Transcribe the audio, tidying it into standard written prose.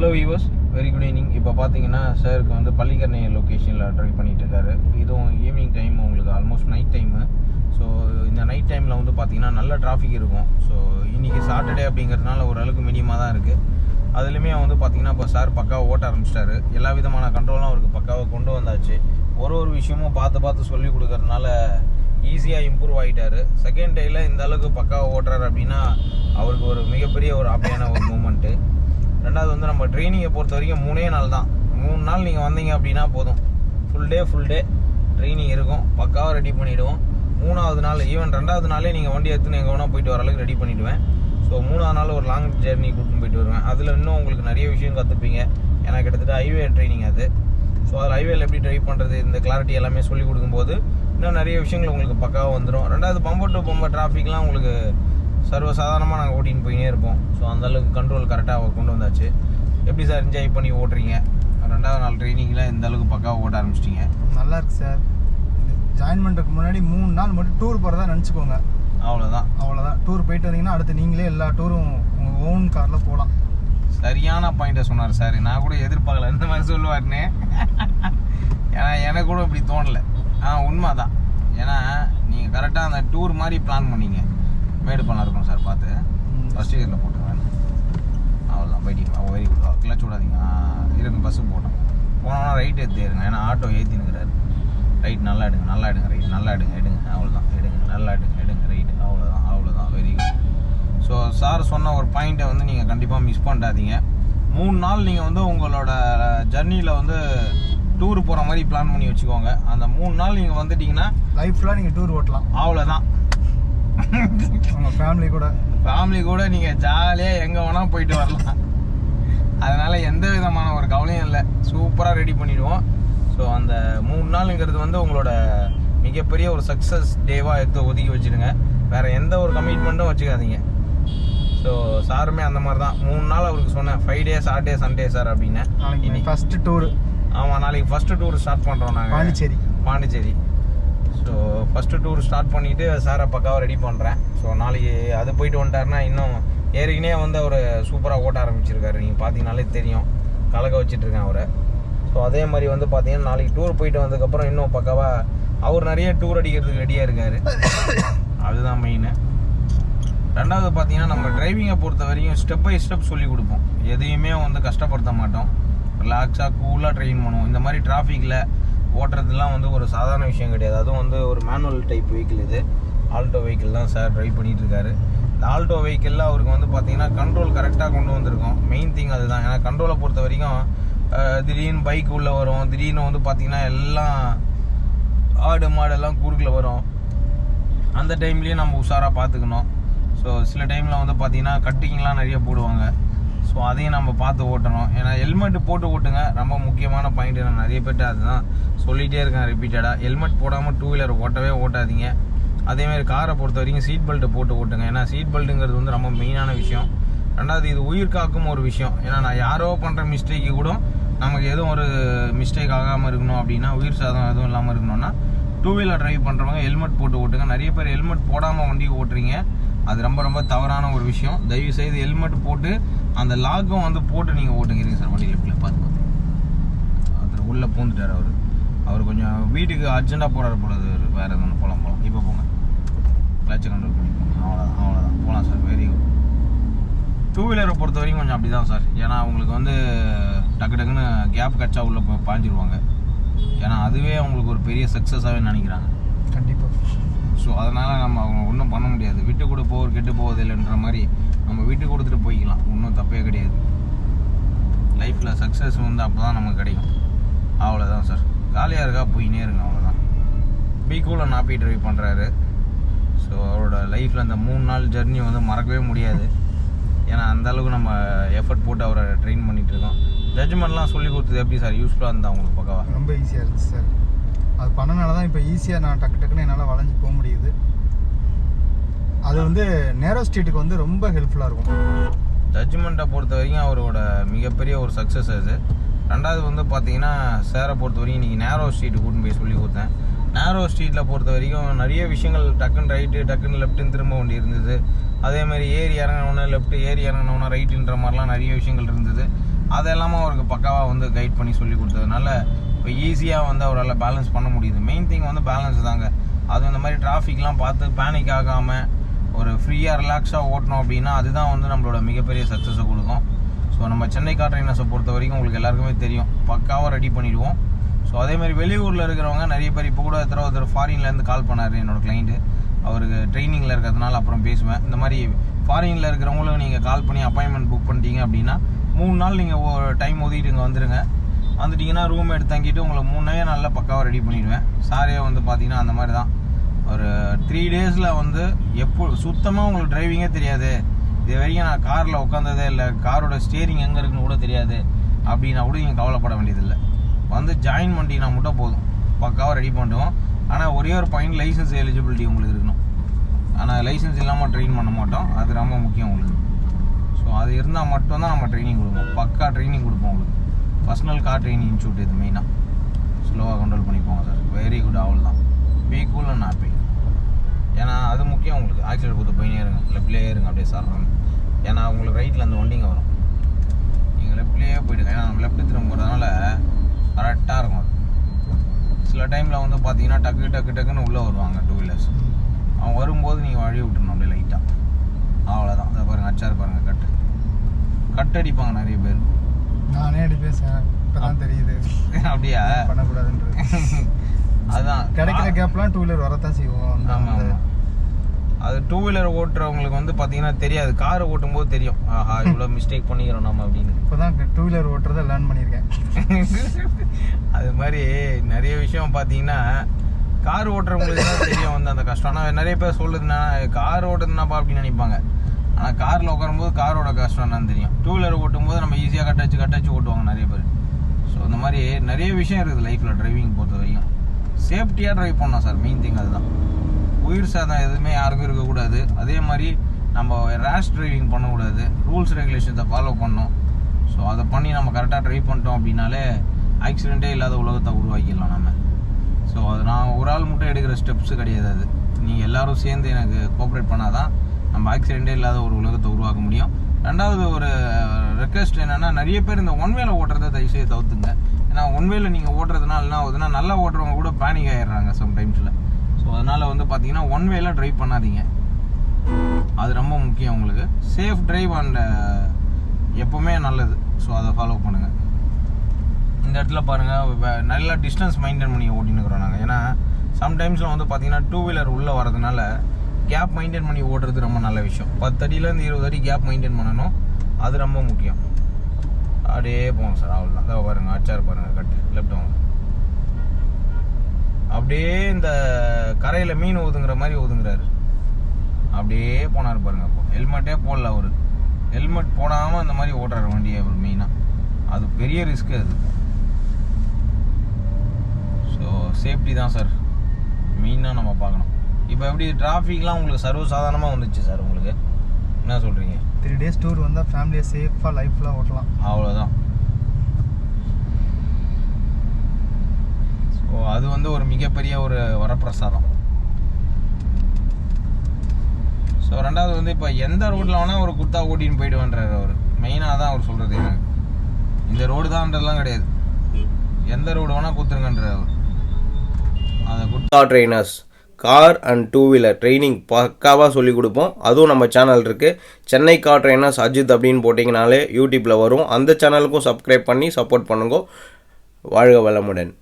Hello viewers, very good evening. இப்போ பார்த்தீங்கன்னா சாருக்கு வந்து பள்ளிக்கரணை லொக்கேஷனில் ட்ரைவ் பண்ணிகிட்டு இருக்காரு. இதுவும் ஈவினிங் டைம், உங்களுக்கு ஆல்மோஸ்ட் நைட் டைமு. ஸோ இந்த நைட் டைமில் வந்து பார்த்திங்கன்னா நல்ல டிராஃபிக் இருக்கும். ஸோ இன்றைக்கி சாட்டர்டே அப்படிங்கிறதுனால ஓரளவுக்கு மினிமாக தான் இருக்குது. அதுலேயுமே வந்து பார்த்திங்கன்னா இப்போ சார் பக்காவை ஓட்ட ஆரம்பிச்சிட்டாரு. எல்லா விதமான கண்ட்ரோலும் அவருக்கு பக்காவை கொண்டு வந்தாச்சு. ஒரு விஷயமும் பார்த்து சொல்லி கொடுக்கறதுனால ஈஸியாக இம்ப்ரூவ் ஆகிட்டார். செகண்ட் டேயில் இந்த அளவுக்கு பக்காவை ஓட்டுறாரு அப்படின்னா அவருக்கு ஒரு மிகப்பெரிய ஒரு ஹாப்பியான ஒரு மூமெண்ட்டு. ரெண்டாவது வந்து நம்ம ட்ரைனிங்கை பொறுத்த வரைக்கும் 3 நாள் தான். 3 நாள் நீங்கள் வந்தீங்க அப்படின்னா போதும். ஃபுல் டே ட்ரைனிங் இருக்கும், பக்காவாக ரெடி பண்ணிவிடுவோம். 3ஆவது நாள், ஈவன் 2ஆவது நாளே நீங்கள் வண்டி எடுத்துன்னு எங்கே வேணால் போயிட்டு வர அளவுக்கு ரெடி பண்ணிவிடுவேன். ஸோ 3ஆவது நாள் ஒரு லாங் ஜெர்னி கூட்டின்னு போயிட்டு வருவேன். அதில் இன்னும் உங்களுக்கு நிறைய விஷயம் கற்றுப்பீங்க. ஏன்னா கிட்டத்தட்ட ஹைவே ட்ரைனிங் அது. ஸோ அதில் ஹைவேல எப்படி ட்ரைவ் பண்ணுறது, இந்த கிளாரிட்டி எல்லாமே சொல்லிக் கொடுக்கும்போது இன்னும் நிறைய விஷயங்கள் உங்களுக்கு பக்காவாக வந்துடும். ரெண்டாவது பம்பர் டு பம்பர் டிராஃபிக்லாம் உங்களுக்கு சர்வசாதாரணமாக நாங்கள் ஓட்டின்னு போயினே இருப்போம். ஸோ அந்தளவுக்கு கண்ட்ரோல் கரெக்டாக கொண்டு வந்தாச்சு. எப்படி சார் என்ஜாய் பண்ணி ஓட்டுறீங்க? 2ஆவது நாள் ட்ரைனிங்கில் இந்த அளவுக்கு பக்காவாக ஓட்ட ஆரம்பிச்சிட்டிங்க. நல்லா இருக்கு சார். ஜாயின் பண்ணுறதுக்கு முன்னாடி 3 நாள் மட்டும் டூர் போகிறதா நினச்சிக்கோங்க. அவ்வளோதான். டூர் போயிட்டு வந்தீங்கன்னா அடுத்து நீங்களே எல்லா டூரும் உங்கள் ஓன் காரில் போகலாம். சரியான பாயிண்ட்டை சொன்னார் சார். நான் கூட எதிர்பார்க்கல இந்த மாதிரி சொல்லுவாருன்னு. ஏன்னா எனக்கு கூட இப்படி தோணலை. உண்மை தான். ஏன்னா நீங்கள் கரெக்டாக அந்த டூர் மாதிரி பிளான் பண்ணிங்க. மேடு பண்ண இருக்கும் சார். பார்த்து ஃபஸ்ட் இயரில் போட்டுருவேன். அவ்வளோதான், போயிட்டீங்க. Very good. கிளச் விடாதீங்க. இருங்க, பஸ்ஸு போட்டோம். போனோம்னா ரைட் ஏற்றிடுங்க. ஏன்னா ஆட்டோ ஏற்றினுக்கிறாரு. ரைட் நல்லா எடுங்க. ரைட் நல்லா எடுங்க. அவ்வளோதான், நல்லா எடுங்க ரைட்டு. அவ்வளோதான். Very good. ஸோ சார் சொன்ன ஒரு பாயிண்ட்டை வந்து நீங்கள் கண்டிப்பாக மிஸ் பண்ணாதீங்க. 3 நாள் நீங்கள் வந்து உங்களோட ஜர்னியில் வந்து டூர் போகிற மாதிரி பிளான் பண்ணி வச்சுக்கோங்க. அந்த 3 நாள் நீங்கள் வந்துட்டிங்கன்னா லைஃப்லாம் நீங்கள் டூர் ஓட்டலாம். அவ்வளோதான். உங்கள் ஃபேமிலி கூட நீங்கள் ஜாலியாக எங்கே வேணால் போயிட்டு வரலாம். அதனால் எந்த விதமான ஒரு கவலையும் இல்லை. சூப்பராக ரெடி பண்ணிவிடுவோம். ஸோ அந்த 3 நாளுங்கிறது வந்து உங்களோட மிகப்பெரிய ஒரு சக்ஸஸ் டேவாக எடுத்து ஒதுக்கி வச்சுடுங்க. வேறு எந்த ஒரு கமிட்மெண்ட்டும் வச்சுக்காதீங்க. ஸோ சாருமே அந்த மாதிரி தான். 3 நாள் அவருக்கு சொன்னேன், ஃப்ரைடே சாட்டர்டே சண்டே சார் அப்படின்னு. இன்னைக்கு ஃபஸ்ட்டு டூரு. ஆமாம், நாளைக்கு ஃபஸ்ட்டு டூர் ஸ்டார்ட் பண்ணுறோம் நாங்கள். Pondicherry. So first tour start பண்ணிவிட்டு சாரை பக்காவாக ரெடி பண்ணுறேன். ஸோ நாளைக்கு அது போயிட்டு வந்துட்டாருன்னா இன்னும் ஏற்கனவே வந்து அவர் சூப்பராக ஓட்ட ஆரம்பிச்சிருக்காரு. நீங்கள் பார்த்தீங்கனாலே தெரியும், கலக்க வச்சிட்ருக்கேன் அவரை. ஸோ அதே மாதிரி வந்து பார்த்தீங்கன்னா நாளைக்கு டூர் போயிட்டு வந்ததுக்கப்புறம் இன்னும் பக்காவாக அவர் நிறைய டூர் அடிக்கிறதுக்கு ரெடியாக இருக்கார். அதுதான் மெயின். ரெண்டாவது பார்த்தீங்கன்னா நம்ம டிரைவிங்கை பொறுத்த வரைக்கும் ஸ்டெப் பை ஸ்டெப் சொல்லிக் கொடுப்போம். எதையுமே வந்து கஷ்டப்படுத்த மாட்டோம். ரிலாக்ஸாக கூலாக ட்ரெயின் பண்ணுவோம். இந்த மாதிரி டிராஃபிக்கில் ஓட்டுறதுலாம் வந்து ஒரு சாதாரண விஷயம் கிடையாது. அதுவும் வந்து ஒரு மேனுவல் டைப் வெஹிக்கிள். இது ஆல்டோ வெஹிக்கிள் தான் சார் ட்ரைவ் பண்ணிகிட்டு இருக்காரு. இந்த ஆல்டோ வெஹிக்கிளில் அவருக்கு வந்து பார்த்திங்கன்னா கண்ட்ரோல் கரெக்டாக கொண்டு வந்திருக்கோம். மெயின் திங் அதுதான். ஏன்னா கண்ட்ரோலை பொறுத்த வரைக்கும் திடீர்னு பைக் உள்ளே வரும், திடீர்னு வந்து பார்த்திங்கன்னா எல்லாம் ஆடு மாடெல்லாம் குறுக்கில் வரும். அந்த டைம்லேயும் நம்ம உஷாராக பார்த்துக்கணும். ஸோ சில டைமில் வந்து பார்த்திங்கன்னா கட்டிங்லாம் நிறைய போடுவாங்க. ஸோ அதையும் நம்ம பார்த்து ஓட்டணும். ஏன்னா ஹெல்மெட்டு போட்டு ஓட்டுங்க. ரொம்ப முக்கியமான பாயிண்ட். நான் நிறைய பேர்ட்டு அதுதான் சொல்லிகிட்டே இருக்கேன் ரிப்பீட்டடாக. ஹெல்மெட் போடாமல் 2 வீலர் ஓட்டாதீங்க. அதேமாதிரி காரை பொறுத்த வரைக்கும் சீட் பெல்ட்டு போட்டு ஓட்டுங்க. ஏன்னா சீட் பெல்ட்டுங்கிறது வந்து ரொம்ப மெயினான விஷயம். ரெண்டாவது இது உயிர் காக்கும் ஒரு விஷயம். ஏன்னா நான் யாரோ பண்ணுற மிஸ்டேக்கு கூட நமக்கு எதுவும் ஒரு மிஸ்டேக் ஆகாமல் இருக்கணும் அப்படின்னா, உயிர் சாதம் எதுவும் இல்லாமல் இருக்கணும்னா 2 வீலர் ட்ரைவ் பண்ணுறவங்க ஹெல்மெட் போட்டு ஓட்டுங்க. நிறைய பேர் ஹெல்மெட் போடாமல் வண்டி ஓட்டுறீங்க. அது ரொம்ப தவறான ஒரு விஷயம். தயவுசெய்து ஹெல்மெட் போட்டு அந்த லாக்கும் வந்து போட்டு நீங்கள் ஓட்டுங்கிறீங்க சார். வண்டி லெஃப்டில் பார்த்து அதில் உள்ளே பூந்துட்டார் அவர் கொஞ்சம் வீட்டுக்கு அர்ஜென்ட்டாக போகிறாரு போடுறது. வேறு எதுவும் போகலாம். இப்போ போங்க, கிளச்சை கண்ட்ரோல் பண்ணி போங்க. அவ்வளோதான் போகலாம் சார். Very good. 2 வீலரை பொறுத்த வரைக்கும் கொஞ்சம் அப்படி தான் சார். ஏன்னா அவங்களுக்கு வந்து டக்குன்னு கேப் கட்சா உள்ளே போய் பாஞ்சிருவாங்க. ஏன்னா அதுவே அவங்களுக்கு ஒரு பெரிய சக்ஸஸாகவே நினைக்கிறாங்க. கண்டிப்பாக. ஸோ அதனால் நம்ம அவங்க ஒன்றும் பண்ண முடியாது. விட்டு கூட போவர் கெட்டு போவதில்லைன்ற மாதிரி நம்ம விட்டு கொடுத்துட்டு போய்க்கலாம். ஒன்றும் தப்பே கிடையாது. லைஃப்பில் சக்ஸஸ் வந்து அப்போ தான் நமக்கு கிடைக்கும். அவ்வளோதான் சார். காலியாக இருக்கா போயினே இருங்க. அவ்வளோதான். பீக்கூவில் நாப்பி ட்ரைவ் பண்ணுறாரு. ஸோ அவரோட லைஃப்பில் அந்த 3 நாள் ஜர்னி வந்து மறக்கவே முடியாது. ஏன்னா அந்தளவுக்கு நம்ம எஃபர்ட் போட்டு அவரை ட்ரெயின் பண்ணிகிட்ருக்கோம். ஜட்ஜ்மெண்ட்லாம் சொல்லி கொடுத்தது எப்படி சார்? யூஸ்ஃபுல்லாக இருந்தால் உங்களுக்கு பக்கவா? ரொம்ப ஈஸியாக இருந்துச்சு சார். அது பண்ணனால தான் இப்போ ஈஸியாக நான் டக்குன்னு என்னால் வளைஞ்சு போக முடியுது. அது வந்து நேரோ ஸ்ட்ரீட்டுக்கு வந்து ரொம்ப ஹெல்ப்ஃபுல்லாக இருக்கும். ஜட்ஜ்மெண்ட்டை பொறுத்த வரைக்கும் அவரோட மிகப்பெரிய ஒரு சக்ஸஸ் அது. ரெண்டாவது வந்து பார்த்தீங்கன்னா சாரை பொறுத்த வரைக்கும் இன்றைக்கி நேரோ ஸ்ட்ரீட்டு கூட்டின்னு போய் சொல்லி கொடுத்தேன். நேரோ ஸ்ட்ரீட்டில் பொறுத்த வரைக்கும் நிறைய விஷயங்கள் டக்குன்னு ரைட்டு டக்குன்னு லெஃப்ட்டுன்னு திரும்ப வேண்டி இருந்தது. அதேமாதிரி ஏறி இறங்கினோன்னா லெஃப்ட், ஏறி இறங்கினோன்னா ரைட்டுன்ற மாதிரிலாம் நிறைய விஷயங்கள் இருந்தது. அதெல்லாமே அவருக்கு பக்காவாக வந்து கைட் பண்ணி சொல்லி கொடுத்ததுனால இப்போ ஈஸியாக வந்து அவரால் பேலன்ஸ் பண்ண முடியுது. மெயின் திங் வந்து பேலன்ஸ் தாங்க. அது இந்த மாதிரி டிராஃபிக்லாம் பார்த்து பேனிக் ஆகாமல் ஒரு ஃப்ரீயாக ரிலாக்ஸாக ஓட்டணும் அப்படின்னா அதுதான் வந்து நம்மளோட மிகப்பெரிய சக்ஸஸை கொடுக்கும். ஸோ நம்ம சென்னை கார் ட்ரைனர்ஸை பொறுத்த வரைக்கும் உங்களுக்கு எல்லாருக்குமே தெரியும், பக்காவாக ரெடி பண்ணிவிடுவோம். ஸோ அதேமாதிரி வெளியூரில் இருக்கிறவங்க நிறைய பேர் இப்போ கூட ஒருத்தர் ஃபாரின்லேருந்து கால் பண்ணார் என்னோடய கிளைண்ட்டு. அவருக்கு ட்ரைனிங்கில் இருக்கிறதுனால அப்புறம் பேசுவேன். இந்த மாதிரி ஃபாரினில் இருக்கிறவங்களும் நீங்கள் கால் பண்ணி அப்பாயின்மெண்ட் புக் பண்ணிட்டீங்க அப்படின்னா 3 நாள் நீங்கள் டைம் ஒதுக்கிட்டு இங்கே வந்துட்டிங்கன்னா ரூம் எடுத்து தங்கிட்டு உங்களை 3 நாளில் பக்காவாக ரெடி பண்ணிவிடுவேன். சாரே வந்து பார்த்தீங்கன்னா அந்த மாதிரி தான் ஒரு 3 டேஸில் வந்து சுத்தமாக உங்களுக்கு டிரைவிங்கே தெரியாது, இது வரைக்கும் நான் காரில் உட்காந்ததே இல்லை, காரோட ஸ்டியரிங் எங்கே இருக்குன்னு கூட தெரியாது அப்படின்னா கூட நீங்கள் கவலைப்பட வேண்டியதில்லை. வந்து ஜாயின் பண்ணிட்டீங்கன்னா மட்டும் போதும், பக்காவாக ரெடி பண்ணிடுவோம். ஆனால் ஒரே ஒரு பாயிண்ட், லைசன்ஸ் எலிஜிபிலிட்டி உங்களுக்கு இருக்கணும். ஆனால் லைசன்ஸ் இல்லாமல் ட்ரெயின் பண்ண மாட்டோம், அது ரொம்ப முக்கியம் உங்களுக்கு. ஸோ அது இருந்தால் மட்டும்தான் நம்ம ட்ரைனிங் கொடுப்போம், பக்கா ட்ரைனிங் கொடுப்போம் உங்களுக்கு. பர்சனல் கார் ட்ரைனிங் இன்ஸ்டியூட் இது மெயினாக. ஸ்லோவாக கண்ட்ரோல் பண்ணிப்போங்க சார், வெரி குட். அவள் தான் பி கூல் அண்ட் ஹாப்பி. ஏன்னா அது முக்கியம் உங்களுக்கு. ஆக்சிடென்ட் கொடுத்து போயினே இருங்க, லெஃப்ட்லேயே இருங்க அப்படியே சார்றாங்க. ஏன்னா உங்களுக்கு ரைட்டில் அந்த வண்டிங்க வரும், நீங்கள் லெஃப்ட்லேயே போயிடுங்க. ஏன்னா நம்ம லெஃப்ட் திரும்ப போகிறதுனால கரெக்டாக இருக்கும். சில டைமில் வந்து பார்த்தீங்கன்னா டக்குன்னு உள்ளே வருவாங்க 2 வீலர்ஸ். அவங்க வரும்போது நீங்கள் வழி விட்டுருணும் அப்படியே லைட்டாக, அவ்வளோதான். அதை பாருங்கள், அச்சார் பாருங்கள், கட் அடிப்பாங்க நிறைய பேர். நானே அடிப்பேன் சார், இப்போ தான் தெரியுது. அப்படியா? பண்ணக்கூடாதுன்றது. அதுதான் கிடைக்கிற கேப்லாம் 2 வீலர் வரத்தான் செய்வோம். ஆமாம், அது 2 வீலர் ஓட்டுறவங்களுக்கு வந்து பார்த்தீங்கன்னா தெரியாது, காரை ஓட்டும்போது தெரியும், ஆஹா இவ்வளோ மிஸ்டேக் பண்ணிக்கிறோம் நம்ம அப்படின்னு. இப்போ தான் 2 வீலர் ஓட்டுறதை லேர்ன் பண்ணியிருக்கேன். அது மாதிரி நிறைய விஷயம் பார்த்தீங்கன்னா கார் ஓட்டுறவங்களுக்கு தான் தெரியும் வந்து அந்த கஷ்டம். ஆனால் நிறைய பேர் சொல்லுதுன்னா கார் ஓட்டுறதுனாப்பா அப்படின்னு நினைப்பாங்க. ஆனால் காரில் உட்காரும்போது காரோட கஷ்டம் என்னன்னு தெரியும். 2 வீலர் ஓட்டும்போது நம்ம ஈஸியாக கட்டச்சு ஓட்டுவாங்க நிறைய பேர். ஸோ இந்த மாதிரி நிறைய விஷயம் இருக்குது லைஃப்பில் டிரைவிங் பொறுத்த வரைக்கும். சேஃப்டியாக ட்ரைவ் பண்ணோம் சார், மெயின் திங் அதுதான். உயிர் சேதம் எதுவுமே யாருக்கும் இருக்கக்கூடாது. அதே மாதிரி நம்ம ரேஷ் டிரைவிங் பண்ணக்கூடாது, ரூல்ஸ் ரெகுலேஷன்ஸை ஃபாலோ பண்ணணும். ஸோ அதை பண்ணி நம்ம கரெக்டாக ட்ரைவ் பண்ணிட்டோம் அப்படின்னாலே ஆக்சிடெண்ட்டே இல்லாத உலகத்தை உருவாக்கிடலாம் நம்ம. ஸோ அது நான் ஒரு ஆள் மட்டும் எடுக்கிற ஸ்டெப்ஸு கிடையாது. அது நீங்கள் எல்லோரும் சேர்ந்து எனக்கு கோஆப்ரேட் பண்ணால் தான் நம்ம ஆக்சிடெண்ட்டே இல்லாத ஒரு உலகத்தை உருவாக்க முடியும். ரெண்டாவது ஒரு ரெக்வெஸ்ட் என்னென்னா, நிறைய பேர் இந்த ஒன்வேல ஓட்டுறதை தயவுசெய்து தவிர்த்துங்க. ஏன்னா ஒன்வேல நீங்கள் ஓட்டுறதுனால என்ன ஆகுதுன்னா, நல்லா ஓட்டுறவங்க கூட பேனிக் ஆகிடுறாங்க சம்டைம்ஸில். ஸோ அதனால் வந்து பார்த்தீங்கன்னா ஒன்வேல ட்ரைவ் பண்ணாதீங்க, அது ரொம்ப முக்கியம் உங்களுக்கு. சேஃப் டிரைவ் அண்ட் எப்போவுமே நல்லது. ஸோ அதை ஃபாலோ பண்ணுங்கள். இந்த இடத்துல பாருங்கள், நல்லா டிஸ்டன்ஸ் மெயின்டைன் பண்ணி ஓட்டின்னு இருக்கிறோம் நாங்கள். ஏன்னா சம்டைம்ஸில் வந்து பார்த்தீங்கன்னா 2 வீலர் உள்ளே வரதுனால கேப் மெயின்டைன் பண்ணி ஓட்டுறது ரொம்ப நல்ல விஷயம். 10 அடியிலேருந்து 20 அடி கேப் மெயின்டைன் பண்ணணும், அது ரொம்ப முக்கியம். அப்படியே போவோம் சார், அவ்வளோதான். அதை பாருங்கள், அச்சார் பாருங்கள், லெஃப்ட் வாங்க. அப்படியே இந்த கரையில் மீன் ஒதுங்குற மாதிரி ஒதுங்குறாரு, அப்படியே போனார் பாருங்க. அப்போ ஹெல்மெட்டே போடல அவர், ஹெல்மெட் போடாமல் இந்த மாதிரி ஓட்டுறாரு வண்டியை அவர். மெயினாக அது பெரிய ரிஸ்க்கு அது. ஸோ சேஃப்டி தான் சார் மெயினாக நம்ம பார்க்கணும். இப்போ எப்படி டிராஃபிக்லாம் உங்களுக்கு சர்வசாதாரணமாக வந்துச்சு சார், உங்களுக்கு என்ன சொல்கிறீங்க? 3 டேஸ் டூர் வந்தால் ஃபேமிலியை சேஃபாக லைஃப்லாம் ஓட்டலாம், அவ்வளோதான். ஸோ அது வந்து ஒரு மிகப்பெரிய ஒரு வரப்பிரசாதம். ஸோ ரெண்டாவது வந்து இப்போ எந்த ரோட்டில் வேணால் ஒரு குத்தா ஓட்டின்னு போயிடுவேன்றார் அவர். மெயினாக தான் அவர் சொல்கிறது. எனக்கு இந்த ரோடு தான்ன்றதுலாம் கிடையாது, எந்த ரோடு வேணால் குத்துருங்கன்றார் அவர். அதை குத்தா trainers car and 2 wheeler training பக்காவாக சொல்லிக் கொடுப்போம். அதுவும் நம்ம சேனல் இருக்குது, சென்னை கார் ட்ரைனர்ஸ் அஜித் அப்படின்னு போட்டிங்கனாலே யூடியூப்பில் வரும். அந்த சேனலுக்கும் சப்ஸ்கிரைப் பண்ணி சப்போர்ட் பண்ணுங்க. வாழ்க வளமுடன்.